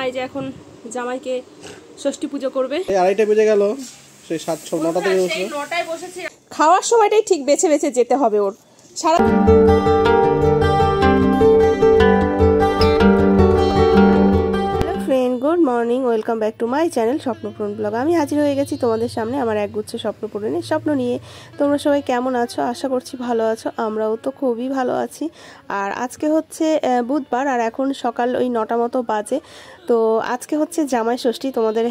এই যে এখন জামাইকে ষষ্ঠী পুজো করবে। এই 2:30 বেজে গেল, সেই 7-9টা থেকে বসে। সেই 9টায় বসেছি। খাওয়ার সময়টাই ঠিক বেছে বেছে যেতে হবে ওর। Sara good morning, welcome back to my channel Swapnapuran blog. আমি হাজির হয়ে গেছি তোমাদের সামনে আমার একগুচ্ছ স্বপ্নপূরণের স্বপ্ন নিয়ে। তোমরা সবাই কেমন আছো? আশা করছি ভালো আছো। আমরাও তো খুবই ভালো আছি। আর আজকে হচ্ছে বুধবার, আর এখন সকাল ওই 9টা মতো বাজে। তো আজকে হচ্ছে জামাই ষষ্ঠী। তোমাদের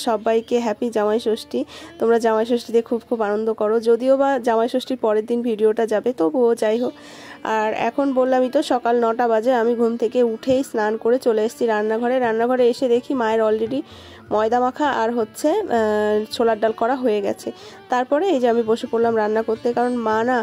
সবাইকে হ্যাপি জামাই ষষ্ঠী। তোমরা জামাই ষষ্ঠীতে খুব খুব আনন্দ করো। যদিও বা জামাই ষষ্ঠীর পরের দিন ভিডিওটা যাবে, তবুও যাই হোক। আর এখন বললামই তো সকাল 9টা বাজে। আমি ঘুম থেকে উঠেই স্নান করে চলে এসেছি রান্নাঘরে এসে দেখি মায়ের অলরেডি ময়দা মাখা আর হচ্ছে ছোলার ডাল করা হয়ে গেছে। তারপরে এই যে আমি বসে পড়লাম রান্না করতে, কারণ মা না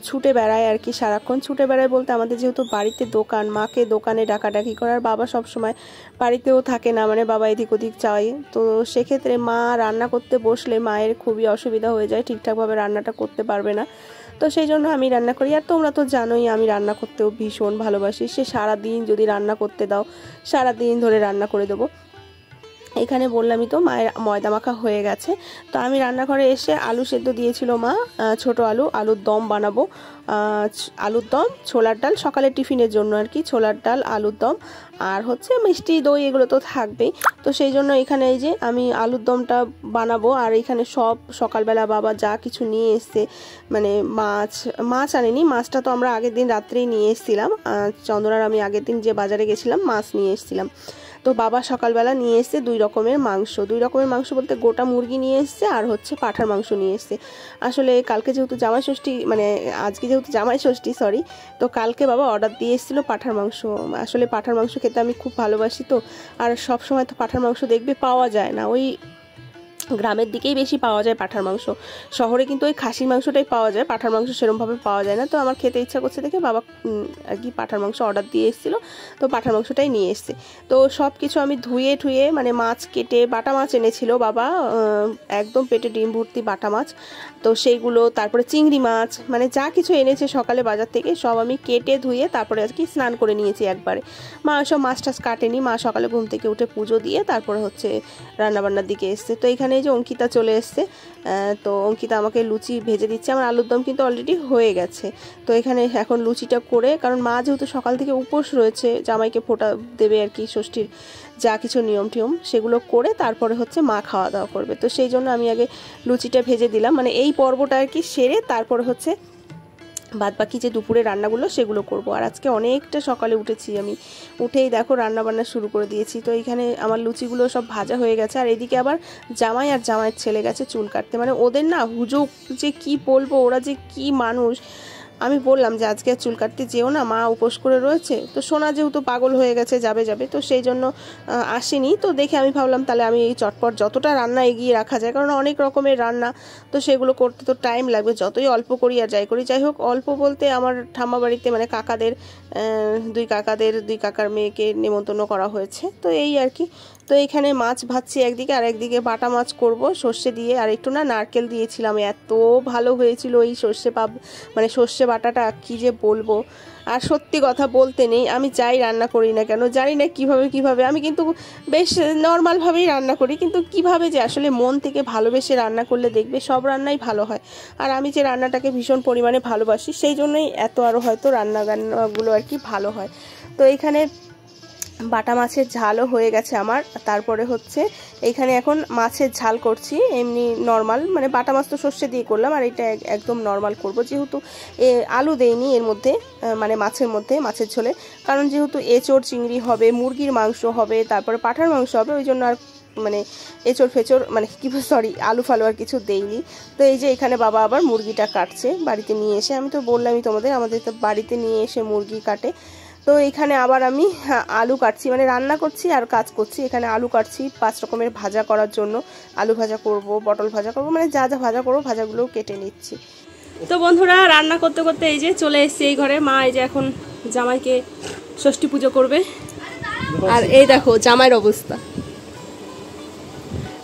ছুটে বেড়ায় আর কি, সারাক্ষণ ছুটে বেড়ায় বলতে আমাদের যেহেতু বাড়িতে দোকান, মাকে দোকানে ডাকাডাকি করার, বাবা সবসময় বাড়িতেও থাকে না, মানে বাবা এদিক ওদিক চায়। তো সেক্ষেত্রে মা রান্না করতে বসলে মায়ের খুবই অসুবিধা হয়ে যায়, ঠিকঠাকভাবে রান্নাটা করতে পারবে না। তো সেই জন্য আমি রান্না করি। আর তোমরা তো জানোই আমি রান্না করতেও ভীষণ ভালোবাসি। সে সারাদিন যদি রান্না করতে দাও, সারাদিন ধরে রান্না করে দেবো। এখানে বললামই তো মায়ের ময়দা মাখা হয়ে গেছে। তো আমি রান্নাঘরে এসে আলু সেদ্ধ দিয়েছিল মা, ছোট আলুর দম বানাবো। আলুর দম, ছোলার ডাল, সকালে টিফিনের জন্য আর কি, ছোলার ডাল, আলুর দম আর হচ্ছে মিষ্টি দই, এগুলো তো থাকবেই। তো সেই জন্য এখানে এই যে আমি আলুর দমটা বানাবো। আর এখানে সব সকালবেলা বাবা যা কিছু নিয়ে এসছে, মানে মাছ আনেনি, মাছটা তো আমরা আগের দিন রাত্রেই নিয়ে এসেছিলাম। চন্দনার আমি আগের দিন যে বাজারে গেছিলাম মাছ নিয়ে এসেছিলাম। তো বাবা সকালবেলা নিয়ে এসছে 2 রকমের মাংস বলতে গোটা মুরগি নিয়ে এসছে আর হচ্ছে পাঁঠার মাংস নিয়ে এসছে। আসলে কালকে যেহেতু জামাই ষষ্ঠী, মানে আজকে যেহেতু জামাই ষষ্ঠী সরি, তো কালকে বাবা অর্ডার দিয়ে এসেছিলো পাঁঠার মাংস। আসলে পাঁঠার মাংস খেতে আমি খুব ভালোবাসি, তো আর সব সময় তো পাঁঠার মাংস দেখবে পাওয়া যায় না, ওই গ্রামের দিকেই বেশি পাওয়া যায় পাঁঠার মাংস। শহরে কিন্তু ওই খাসির মাংসটাই পাওয়া যায়, পাঁঠার মাংস সেরকমভাবে পাওয়া যায় না। তো আমার খেতে ইচ্ছা করছে দেখে বাবা আর কি পাঁঠার মাংস অর্ডার দিয়ে এসেছিলো, তো পাঁঠার মাংসটাই নিয়ে এসছে। তো সব কিছু আমি ধুয়ে ঠুয়ে, মানে মাছ কেটে, বাটা মাছ এনেছিল বাবা, একদম পেটে ডিম ভর্তি বাটা মাছ, তো সেইগুলো, তারপরে চিংড়ি মাছ, মানে যা কিছু এনেছে সকালে বাজার থেকে সব আমি কেটে ধুয়ে তারপরে আর কি স্নান করে নিয়েছি একবারে। মা সব মাছ টাছ কাটেনি, মা সকালে ঘুম থেকে উঠে পুজো দিয়ে তারপরে হচ্ছে রান্নাবান্নার দিকে এসছে। তো এখানে এই যে অঙ্কিতা চলে এসছে, তো অঙ্কিতা আমাকে লুচি ভেজে দিচ্ছে। আমার আলুর দম কিন্তু অলরেডি হয়ে গেছে। তো এখানে এখন লুচিটা করে, কারণ মা যেহেতু সকাল থেকে উপোস রয়েছে, জামাইকে ফোঁটা দেবে আর কি, ষষ্ঠীর যা কিছু নিয়ম টিয়ম সেগুলো করে তারপরে হচ্ছে মা খাওয়া দাওয়া করবে। তো সেই জন্য আমি আগে লুচিটা ভেজে দিলাম, মানে এই পর্বটা আর কি সেরে তারপরে হচ্ছে বাদ বাকি যে দুপুরে রান্নাগুলো সেগুলো করব। আর আজকে অনেকটা সকালে উঠেছি আমি, উঠেই দেখো রান্না বান্না শুরু করে দিয়েছি। তো এইখানে আমার লুচিগুলো সব ভাজা হয়ে গেছে। আর এদিকে আবার জামাই আর জামাইয়ের ছেলে গেছে চুল কাটতে, মানে ওদের না হুজুক, যে কি বলবো, ওরা যে কি মানুষ। আমি বললাম যে আজকে আর চুল কাটতে যেও না, মা উপোস করে রয়েছে। তো সোনা যেহেতু পাগল হয়ে গেছে, যাবে, তো সেই জন্য আসেনি। তো দেখে আমি ভাবলাম তাহলে আমি এই চটপট যতটা রান্না এগিয়ে রাখা যায়, কারণ অনেক রকমের রান্না, তো সেগুলো করতে তো টাইম লাগবে, যতই অল্প করি আর যাই করি। যাই হোক, অল্প বলতে আমার ঠাম্মা বাড়িতে মানে দুই কাকার মেয়েকে নেমন্তন্ন করা হয়েছে, তো এই আর কি। তো এইখানে মাছ ভাজছি একদিকে, আর একদিকে বাটা মাছ করব সর্ষে দিয়ে, আর একটু না নারকেল দিয়েছিলাম, এত ভালো হয়েছিল এই সর্ষে বাটাটা, কি যে বলবো। আর সত্যি কথা বলতে নেই, আমি যাই রান্না করি না কেন, জানি না কিভাবে আমি কিন্তু বেশ নর্মালভাবেই রান্না করি, কিন্তু কিভাবে যে আসলে মন থেকে ভালোবেসে রান্না করলে দেখবে সব রান্নাই ভালো হয়। আর আমি যে রান্নাটাকে ভীষণ পরিমাণে ভালোবাসি, সেই জন্যই এত আরও হয়তো রান্নাগুলো আর কি ভালো হয়। তো এইখানে বাটা মাছের ঝালও হয়ে গেছে আমার। তারপরে হচ্ছে এইখানে এখন মাছের ঝাল করছি, এমনি নর্মাল, মানে বাটা মাছ তো সর্ষে দিয়ে করলাম, আর এটা একদম নর্মাল করব, যেহেতু আলু দেইনি এর মধ্যে, মানে মাছের ঝোলে, কারণ যেহেতু এঁচোড় চিংড়ি হবে, মুরগির মাংস হবে, তারপরে পাঁঠার মাংস হবে, ওই জন্য আর মানে এঁচোড় ফেচোড় মানে আলু ফালু আর কিছু দেইনি। তো এই যে এখানে বাবা আবার মুরগিটা কাটছে বাড়িতে নিয়ে এসে, আমি তো বললামই তোমাদের আমাদের তো বাড়িতে নিয়ে এসে মুরগি কাটে। তো এখানে আবার আমি আলু কাটছি, মানে রান্না করছি আর কাজ করছি। এখানে আলু কাটছি 5 রকমের ভাজা করার জন্য, আলু ভাজা করব, পটল ভাজা করব, মানে যা যা ভাজা করবো ভাজাগুলোও কেটে নিচ্ছি। তো বন্ধুরা রান্না করতে করতে এই যে চলে এসেছি এই ঘরে। মা এই যে এখন জামাইকে ষষ্ঠী পুজো করবে, আর এই দেখো জামাইয়ের অবস্থা,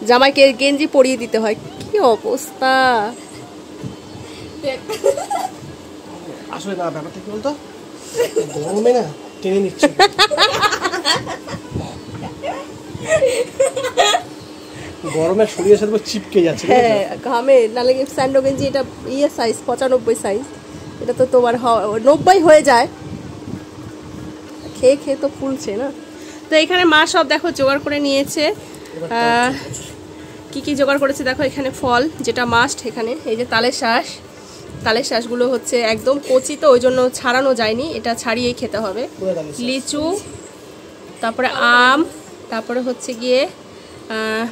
জামাইকে গেঞ্জি পরিয়ে দিতে হয়, কি অবস্থা। আসলে না ব্যাপারটা কি বলতো, গরমে না টেনে নিচ্ছে। গরমে শরীরের সাথে চিপকে যাচ্ছে। হ্যাঁ ঘামে, নাহলে স্যান্ডো গেঞ্জি এটা ইয়ে সাইজ 95 সাইজ, এটা তো তোমার 90 হয়ে যায়। খেয়ে খেয়ে তো ফুলছে না। তো এখানে মা সব দেখো জোগাড় করে নিয়েছে। কি কি জোগাড় করেছে দেখো, এখানে ফল যেটা মাস্ট, এখানে এই যে তালের শাঁস, তালের শাঁসগুলো হচ্ছে একদম কচি, তো ওই জন্য ছাড়ানো যায়নি, এটা ছাড়িয়েই খেতে হবে। লিচু, তারপরে আম, তারপরে হচ্ছে গিয়ে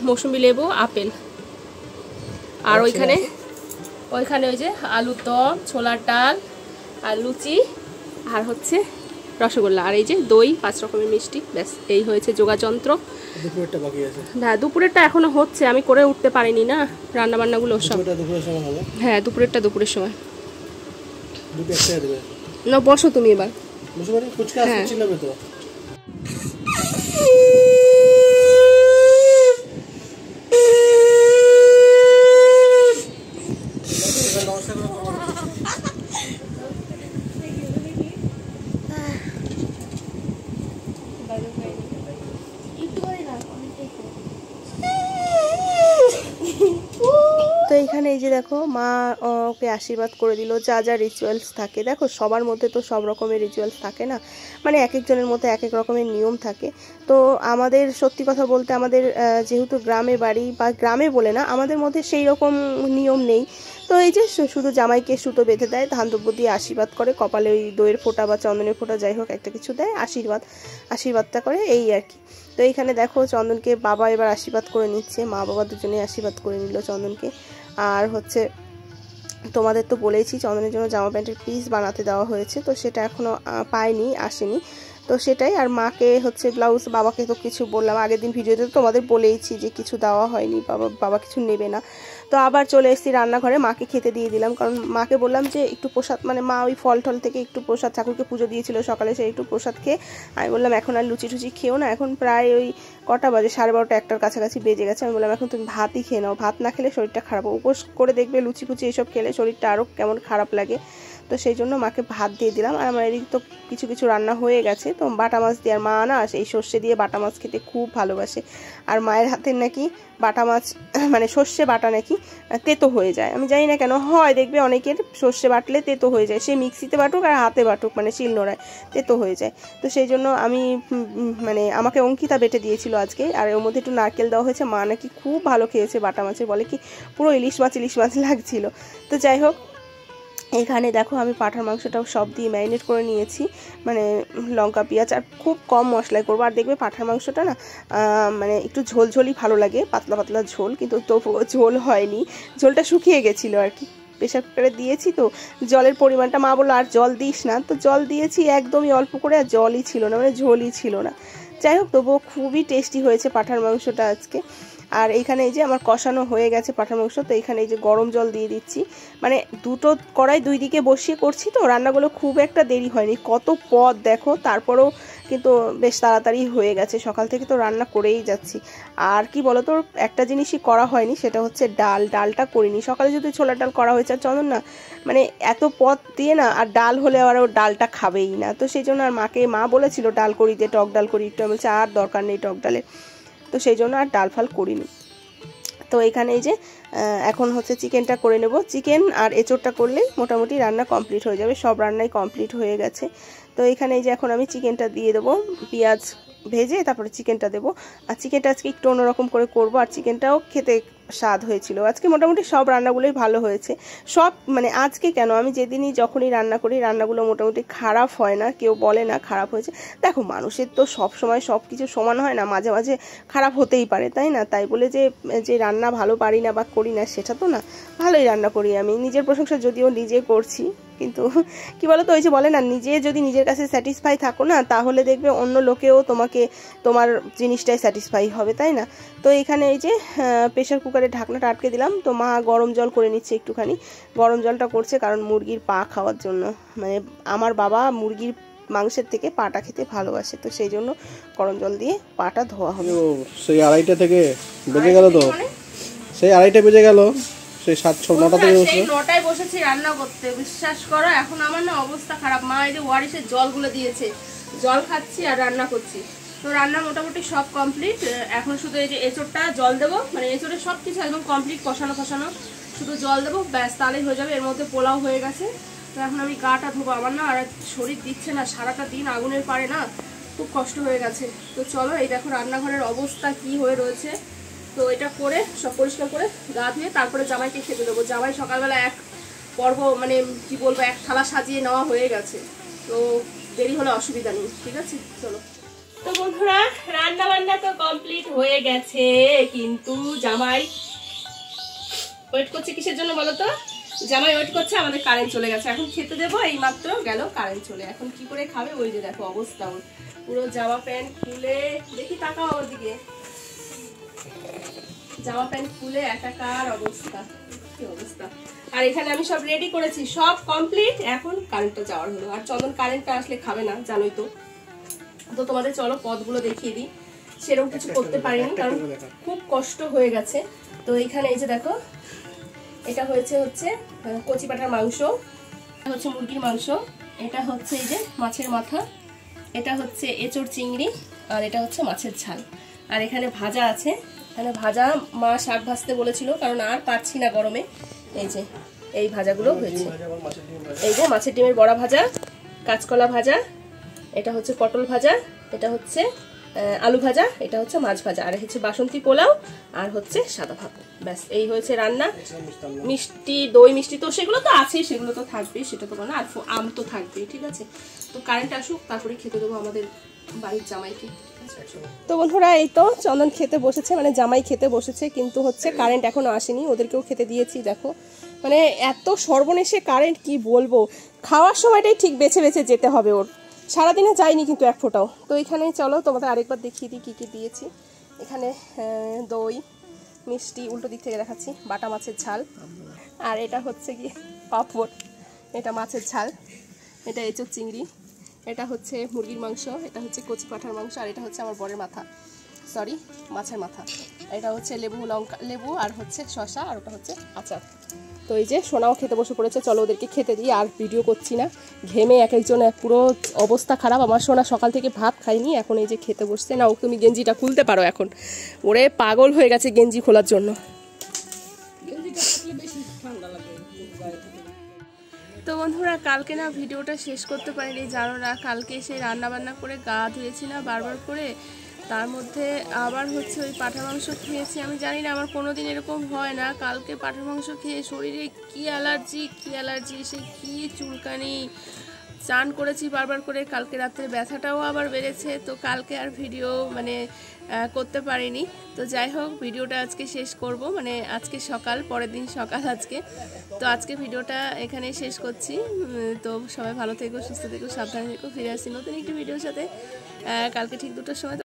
মৌসুমি লেবু, আপেল, আর ওইখানে ওই যে আলুর দম, ছোলার ডাল, আর লুচি, আর হচ্ছে রসগোল্লা, আর এই যে দই, 5 রকমের মিষ্টি। ব্যাস এই হয়েছে যোগাযন্ত্র। দুপুরেরটা বাকি আছে। হ্যাঁ দুপুরেরটা এখনো হচ্ছে, আমি করে উঠতে পারিনি না রান্না বান্নাগুলো সব। দুপুরের সময় হবে। হ্যাঁ দুপুরেরটা দুপুরের সময়। দুটো একসাথে দেবে না, বসো তুমি এবার। বসে পারি, ফুচকা আসছে চিল্লাবে তো। তো এইখানে এই যে দেখো মা ওকে আশীর্বাদ করে দিল। যা যা রিচুয়ালস থাকে, দেখো সবার মধ্যে তো সব রকমের রিচুয়ালস থাকে না, মানে এক একজনের মধ্যে এক এক রকমের নিয়ম থাকে। তো আমাদের সত্যি কথা বলতে আমাদের যেহেতু গ্রামে বাড়ি, বা গ্রামে বলে না, আমাদের মধ্যে সেই রকম নিয়ম নেই। তো এই যে শুধু জামাইকে সুতো বেঁধে দেয়, ধান দ্রব্য দিয়ে আশীর্বাদ করে, কপালে ওই দইয়ের ফোঁটা বা চন্দনের ফোঁটা যাই হোক একটা কিছু দেয়, আশীর্বাদটা করে, এই আর কি। তো এইখানে দেখো চন্দনকে বাবা এবার আশীর্বাদ করে নিচ্ছে, মা বাবা দুজনেই আশীর্বাদ করে নিল চন্দনকে। আর হচ্ছে তোমাদের তো বলেইছি চন্দনের জন্য জামা প্যান্টের পিস বানাতে দেওয়া হয়েছে, তো সেটা এখনও পাইনি, আসেনি। তো সেটাই। আর মাকে হচ্ছে ব্লাউজ, বাবাকে তো কিছু বললাম আগের দিন ভিডিওতে, তো তোমাদের বলেইছি যে কিছু দেওয়া হয়নি, বাবা কিছু নেবে না। তো আবার চলে এসেছি রান্নাঘরে, মাকে খেতে দিয়ে দিলাম, কারণ মাকে বললাম যে একটু প্রসাদ, মানে মা ওই ফল টল থেকে একটু প্রসাদ, ঠাকুরকে পুজো দিয়েছিল সকালে, সে একটু প্রসাদ খেয়ে আমি বললাম এখন আর লুচি টুচি খেও না, এখন প্রায় ওই কটা বাজে, 12:30 1টার কাছাকাছি বেজে গেছে। আমি বললাম এখন তুমি ভাতই খেয়ে নাও, ভাত না খেলে শরীরটা খারাপ, উপোস করে দেখবে লুচি ফুচি এসব খেলে শরীরটা আরও কেমন খারাপ লাগে। তো সেই জন্য মাকে ভাত দিয়ে দিলাম। আর আমার এদিকে তো কিছু কিছু রান্না হয়ে গেছে। তো বাটা মাছ দিয়ে, আর মা না এই সর্ষে দিয়ে বাটা মাছ খেতে খুব ভালোবাসে, আর মায়ের হাতের নাকি বাটা মাছ মানে সর্ষে বাটা নাকি তেতো হয়ে যায়, আমি জানি না কেন হয়, দেখবে অনেকের সর্ষে বাটলে তেতো হয়ে যায়, সে মিক্সিতে বাটুক আর হাতে বাটুক, মানে শিলনোড়ায় তেতো হয়ে যায়। তো সেই জন্য আমি মানে আমাকে অঙ্কিতা বেটে দিয়েছিল আজকে, আর ওর মধ্যে একটু নারকেল দেওয়া হয়েছে, মা নাকি খুব ভালো খেয়েছে বাটা মাছের, বলে কি পুরো ইলিশ মাছ লাগছিল। তো যাই হোক, এখানে দেখো আমি পাঁঠার মাংসটাও সব দিয়ে ম্যারিনেট করে নিয়েছি, মানে লঙ্কা পেঁয়াজ, আর খুব কম মশলায় করবো। আর দেখবে পাঁঠার মাংসটা না মানে একটু ঝোলঝোলই ভালো লাগে, পাতলা পাতলা ঝোল, কিন্তু তবুও ঝোল হয়নি, ঝোলটা শুকিয়ে গেছিলো আর কি। প্রেশার কুকারে দিয়েছি, তো জলের পরিমাণটা মা বললো আর জল দিস না, তো জল দিয়েছি একদমই অল্প করে, আর জলই ছিল না, মানে ঝোলই ছিল না। যাই হোক, তবুও খুবই টেস্টি হয়েছে পাঁঠার মাংসটা আজকে। আর এইখানে এই যে আমার কষানো হয়ে গেছে পাঁঠার মাংস, তো এইখানে এই যে গরম জল দিয়ে দিচ্ছি, মানে দুটো কড়াই দুই দিকে বসিয়ে করছি, তো রান্নাগুলো খুব একটা দেরি হয়নি, কত পদ দেখো, তারপরেও কিন্তু বেশ তাড়াতাড়ি হয়ে গেছে, সকাল থেকে তো রান্না করেই যাচ্ছি। আর কি বলো তো, একটা জিনিসই করা হয়নি, সেটা হচ্ছে ডালটা করিনি, সকালে যদি ছোলার ডাল করা হয়েছে, আর চন্দন না মানে এত পদ দিয়ে না, আর ডাল হলে আবার ও ডালটা খাবেই না, তো সেই জন্য আর মা বলেছিল ডাল করি দিয়ে, টক ডাল করি, একটু আমি বলছি আর দরকার নেই টক ডালে, তো সেই জন্য আর ডাল ফাল করিনি। তো এখানে এই যে এখন হচ্ছে চিকেনটা করে নেব, চিকেন আর এঁচোড়টা করলেই মোটামুটি রান্না কমপ্লিট হয়ে যাবে, সব রান্নাই কমপ্লিট হয়ে গেছে। তো এখানে এই যে এখন আমি চিকেনটা দিয়ে দেবো, পেঁয়াজ ভেজে তারপরে চিকেনটা দেবো। আর চিকেনটা আজকে একটু অন্যরকম করে করবো, আর চিকেনটাও খেতে স্বাদ হয়েছিল আজকে, মোটামুটি সব রান্নাগুলোই ভালো হয়েছে, সব মানে আজকে কেন, আমি যেদিনই যখনই রান্না করি রান্নাগুলো মোটামুটি খারাপ হয় না, কেউ বলে না খারাপ হয়েছে। দেখো মানুষের তো সব সময় সব কিছু সমান হয় না, মাঝে মাঝে খারাপ হতেই পারে, তাই না? তাই বলে যে রান্না ভালো পারি না বা করি না সেটা তো না, ভালোই রান্না করি আমি, নিজের প্রশংসা যদিও নিজে করছি, কিন্তু কি বলো তো, ওই যে বলে না, নিজে যদি নিজের কাছে স্যাটিসফাই থাকো না, তাহলে দেখবে অন্য লোকেও তোমার জিনিসটাই স্যাটিসফাই হবে, তাই না? তো এখানে এই যে প্রেশার কুকারে ঢাকনাটা আটকে দিলাম, তো মা গরম জল করে নিচ্ছে, একটুখানি গরম জলটা করছে কারণ মুরগির পা খাওয়ার জন্য, মানে আমার বাবা মুরগির মাংসের থেকে পাটা খেতে ভালোবাসে, তো সেই জন্য গরম জল দিয়ে পাটা ধোয়া হবে। সেই 2:30 থেকে বেজে গেল, তো সেই 2:30 বেজে গেল, সেই 9টা থেকে বসে 9টায় বসেছি রান্না করতে, বিশ্বাস করো এখন আমার না অবস্থা খারাপ। মা এই যে ওয়ারিশের জলগুলো দিয়েছে, জল খাচ্ছি আর রান্না করছি, তো রান্না মোটামুটি সব কমপ্লিট। এখন শুধু এই যে এঁচোড়টা জল দেবো, মানে এঁচোড়ের সব কিছু একদম কমপ্লিট, কষানো শুধু জল দেবো, ব্যাস তাহলেই হয়ে যাবে। এর মধ্যে পোলাও হয়ে গেছে। তো এখন আমি গাটা ধোবো, আমার না আর শরীর দিচ্ছে না, সারাটা দিন আগুনের পারে না, খুব কষ্ট হয়ে গেছে। তো চলো, এই দেখো রান্নাঘরের অবস্থা কি হয়ে রয়েছে। তো এটা করে সব পরিষ্কার করে গা ধুয়ে তারপরে জামাইকে খেতে দেবো। জামাই সকালবেলা এক পর্ব, মানে কি বলবো, এক থালা সাজিয়ে নেওয়া হয়ে গেছে। তো দেরি হলে অসুবিধা নেই, ঠিক আছে চলো। তো বন্ধুরা, রান্না বান্না তো কমপ্লিট হয়ে গেছে, কিন্তু জামাই ওয়েট করছে কিসের জন্য বলো তো? জামাই ওয়েট করছে, আমাদের কারেন্ট চলে গেছে, এখন খেতে দেবো। এই মাত্র গেল কারেন্ট চলে, এখন কি করে খাবে? ওই যে দেখো অবস্থা, পুরো জামা প্যান্ট খুলে, দেখি তাকাও আমার দিকে, জামা প্যান্ট খুলে একাকার অবস্থা, কি অবস্থা। আর এখানে আমি সব রেডি করেছি, সব কমপ্লিট, এখন কারেন্টটা যাওয়ার হলো। আর চন্দন কারেন্টটা আসলে খাবে না, জানোই তো। তো তোমাদের চলো পদগুলো দেখিয়ে দিই। সেরকম কিছু করতে পারিনি, কারণ খুব কষ্ট হয়ে গেছে। তো এইখানে এই যে দেখো, এটা হচ্ছে কচি পাঁঠার মাংস, এটা হচ্ছে মুরগির মাংস, এটা হচ্ছে এই যে মাছের মাথা, এটা হচ্ছে এঁচোড় চিংড়ি, আর এটা হচ্ছে মাছের ঝাল। আর এখানে ভাজা আছে, এখানে ভাজা মা শাক ভাজতে বলেছিল, কারণ আর পাচ্ছি না গরমে। এই যে এই ভাজাগুলো হয়েছে, এই যে মাছের ডিমের বড়া ভাজা, কাঁচকলা ভাজা, এটা হচ্ছে পটল ভাজা, এটা হচ্ছে আলু ভাজা, এটা হচ্ছে মাছ ভাজা, আর হচ্ছে বাসন্তী পোলাও, আর হচ্ছে সাদা ভাত। ব্যাস এই হয়েছে রান্না। মিষ্টি, দই মিষ্টি তো সেগুলো তো আছেই, সেগুলো তো থাকবেই, সেটা তো কোনো, আর আম তো থাকবেই, ঠিক আছে। তো কারেন্ট আসুক, তারপরে খেতে দেবো আমাদের বাড়ির জামাইকে। তো বন্ধুরা, এই তো চন্দন খেতে বসেছে, মানে জামাই খেতে বসেছে, কিন্তু হচ্ছে কারেন্ট এখনো আসেনি, ওদেরকেও খেতে দিয়েছি। দেখো মানে এত সর্বনেশে কারেন্ট, কি বলবো। খাওয়ার সময়টাই ঠিক বেছে বেছে যেতে হবে ওর, সারাদিনে যায়নি কিন্তু এক ফোঁটাও। তো এখানে চলো তোমাদের আরেকবার দেখিয়ে দিই কী কী দিয়েছি। এখানে দই মিষ্টি, উল্টো দিক থেকে দেখাচ্ছি, বাটা মাছের ঝাল, আর এটা হচ্ছে কি পাঁপড়, এটা মাছের ঝাল, এটা এঁচোড় চিংড়ি, এটা হচ্ছে মুরগির মাংস, এটা হচ্ছে কচি পাঁঠার মাংস, আর এটা হচ্ছে আমার বরের মাথা, সরি মাছের মাথা, এটা হচ্ছে লেবু লঙ্কা, লেবু আর হচ্ছে শসা, আর ওটা হচ্ছে আচার। তো এই যে সোনাও খেতে বসে পড়েছে, চলো ওদেরকে খেতে দিই। আর ভিডিও করছি না, ঘেমে এক একজন পুরো অবস্থা খারাপ। আমার সোনা সকাল থেকে ভাত খাইনি, এখন এই যে খেতে বসছে। না, তুমি গেঞ্জিটা খুলতে পারো এখন, ওরে পাগল হয়ে গেছে গেঞ্জি খোলার জন্য। তো বন্ধুরা, কালকে না ভিডিওটা শেষ করতে পারিনি, জানো না, কালকে সেই রান্নাবান্না করে গা ধুয়েছি না বারবার করে, তার মধ্যে আবার হচ্ছে ওই পাঁঠার মাংস খেয়েছি। আমি জানি না, আমার কোনো দিন এরকম হয় না, কালকে পাঁঠার মাংস খেয়ে শরীরে কি অ্যালার্জি, সে কি চুলকানি, চান করেছি বারবার করে, কালকে রাত্রে ব্যথাটাও আবার বেড়েছে। তো কালকে আর ভিডিও মানে করতে পারিনি। তো যাই হোক, ভিডিওটা আজকে শেষ করব, মানে আজকে সকাল, পরের দিন সকাল আজকে। তো আজকে ভিডিওটা এখানে শেষ করছি। তো সবাই ভালো থেকো, সুস্থ থেকো, সাবধানে থেকো, ফিরে আসছি নতুন একটি ভিডিওর সাথে কালকে ঠিক 2টার সময়।